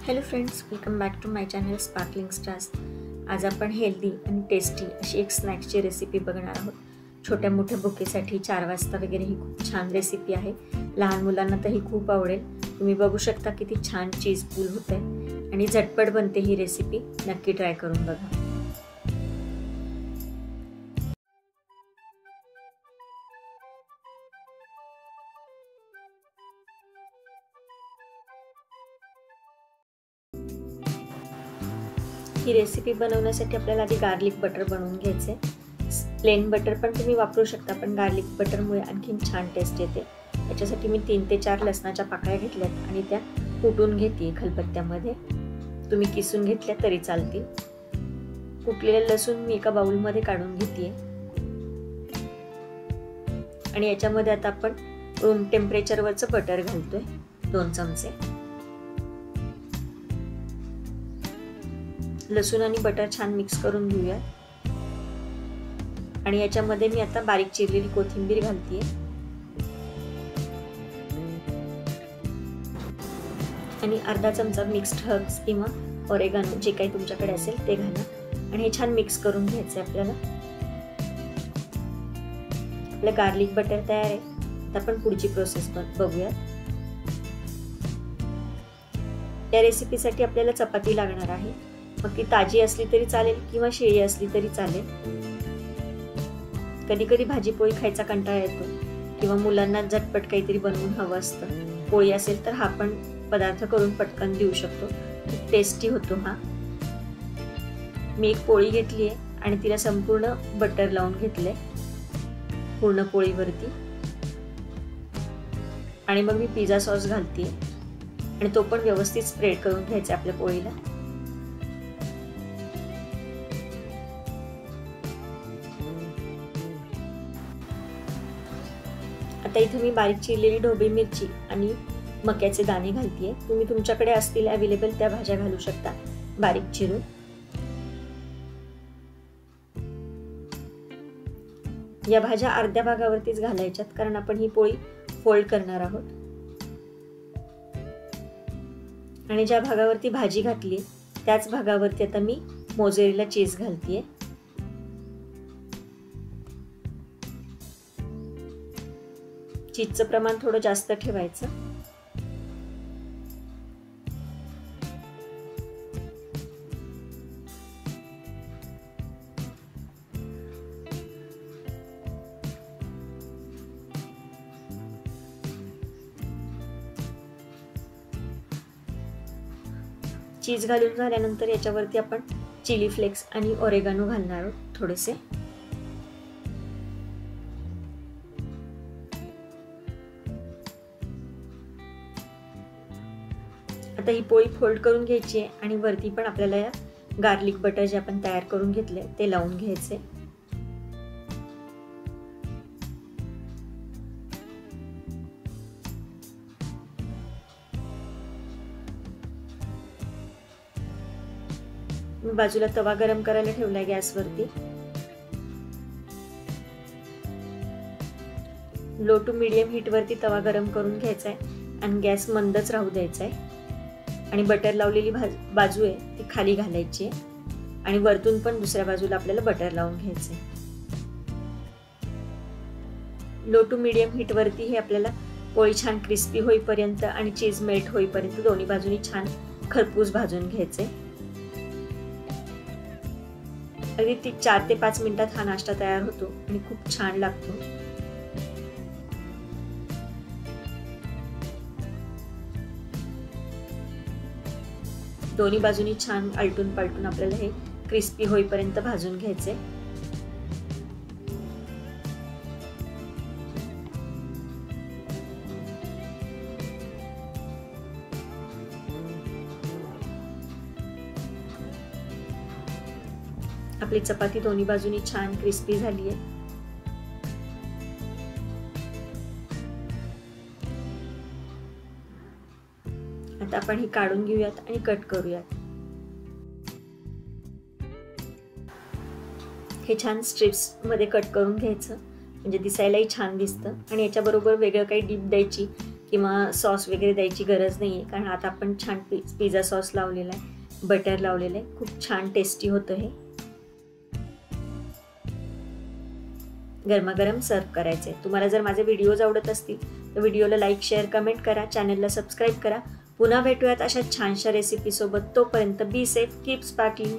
Hello friends, welcome back to my channel sparkling stars. आज आपण healthy आणि tasty अशी एक स्नॅक्सची रेसिपी बघणार आहोत। छोट्या मोठ्या भुकेसाठी 4 वाजता वगैरे ही खूप छान रेसिपी आहे। लहान मुलांना तर ही खूप आवडेल। तुम्ही बघू शकता किती छान चीज पूल होते आणि झटपट बनते ही रेसिपी। नक्की ट्राय करून बघा। ही रेसिपी बनवण्यासाठी आपल्याला आधी गार्लिक बटर बनवून घ्यायचे। प्लेन बटर पण तुम्ही वापरू शकता, पण गार्लिक बटरमुळे आणखीन छान टेस्ट येते। याच्यासाठी मी 3 ते 4 लसणाच्या पाकळ्या घेतल्यात आणि त्या कुटून घेते खलबत्त्यामध्ये। तुम्ही किसून घेतल्या तरी चालतील। कुटलेले लसूण मी एका बाउल मध्ये काढून घेते आणि याच्यामध्ये आता आपण रूम टेम्परेचर वरचं बटर घालतोय 2 चमचे। लसूण आणि बटर छान मिक्स करून घेऊया आणि याच्यामध्ये मी आता बारीक चिरलेली कोथिंबीर घालतेय आणि अर्धा चमचा मिक्स्ड हर्ब्स किंवा ऑरेगानो जे काही तुमच्याकडे असेल ते घाला आणि हे छान मिक्स करून घ्यायचे आपल्याला। आपलं गार्लिक बटर तयार आहे। आता आपण पुढची प्रोसेस बघूया। या रेसिपीसाठी आपल्याला चपाती लागणार आहे। मग ती ताजी असली तरी चालेल किंवा शिळी असली तरी चालेल। कधी कधी भाजी पोळी खायचा कंटाळा येतो किंवा मुलांना झटपट काहीतरी बनवून हवं असतं। पोळी असेल तर हा पण पदार्थ करून पटकन देऊ शकतो। टेस्टी होतो हा। मी एक पोळी घेतली आहे आणि तिला संपूर्ण बटर लावून घेतले पूर्ण पोळीवरती आणि मग मी पिझ्झा सॉस घालते आणि तो पण व्यवस्थित स्प्रेड करून घ्यायचा आपल्या पोळीला। आता इथे मी बारीक चिरलेली ढोबळी मिरची आणि मक्याचे दाणे घालतेय। तुम्ही तुमच्याकडे असतील अवेलेबल त्या भाज्या घालू शकता बारीक चिरून। या भाज्या अर्ध्या भागावरतीच घालायच्यात कारण आपण ही पोळी फोल्ड करणार आहोत। आणि ज्या भागावरती भाजी घातली त्याच भागावरती आता मी मोझरेला चीज घालतेय। चीजचं प्रमाण थोडं जास्त ठेवायचं। चीज घालून झाल्यानंतर याच्यावरती आपण चिली फ्लेक्स आणि ऑरेगानो घालणार आहोत थोडेसे। आता ही पोळी फोल्ड करून घ्यायची आहे आणि वरती पण आपल्याला या गार्लिक बटर जे आपण तयार करून घेतले ते लावून घ्यायचे। मी बाजूला तवा गरम करायला ठेवलाय गॅसवरती। लो टू मीडियम हीट वरती तवा गरम करून घ्यायचा आहे आणि गॅस मंदच राहू द्यायचा आहे आणि बटर लावलेली बाजू आहे ती खाली घालायची आहे आणि वरतून पण दुसऱ्या बाजूला आपल्याला बटर लावून घ्यायचे। लो टू मीडियम हीट वरती हे आपल्याला पोळी छान क्रिस्पी होईपर्यंत आणि चीज मेल्ट होईपर्यंत दोन्ही बाजूनी छान खरपूस भाजून घ्यायचे। अगदी 4 ते 5 मिनिटात हा नाश्ता तयार होतो आणि खूप छान लागतो। दोन्ही बाजूनी छान आलटून पालटून आपल्याला हे क्रिस्पी होईपर्यंत भाजून घ्यायचे। आपली चपाती दोन्ही बाजूनी छान क्रिस्पी झाली आहे। आता आपण ही काढून घेऊयात आणि कट करूयात। हे छान स्ट्रिप्स मध्ये कट करून घ्यायचं म्हणजे दिसायलाही छान दिसतं आणि याच्या बरोबर वेगळं काही डिप द्यायची किंवा सॉस वगैरे द्यायची गरज नाही आहे, कारण आता आपण छान पिझ्झा सॉस लावलेला आहे, बटर लावलेलं आहे. खूप छान टेस्टी होतं हे. गरमागरम सर्व करायचं आहे. तुम्हाला जर माझे व्हिडिओज आवडत असतील तर व्हिडिओला लाईक, शेअर, कमेंट करा. चॅनलला सबस्क्राईब करा. पुन्हा भेटूयात अशा छानशा रेसिपीसोबत. तोपर्यंत बी सेफ, कीप स्पार्कलिंग.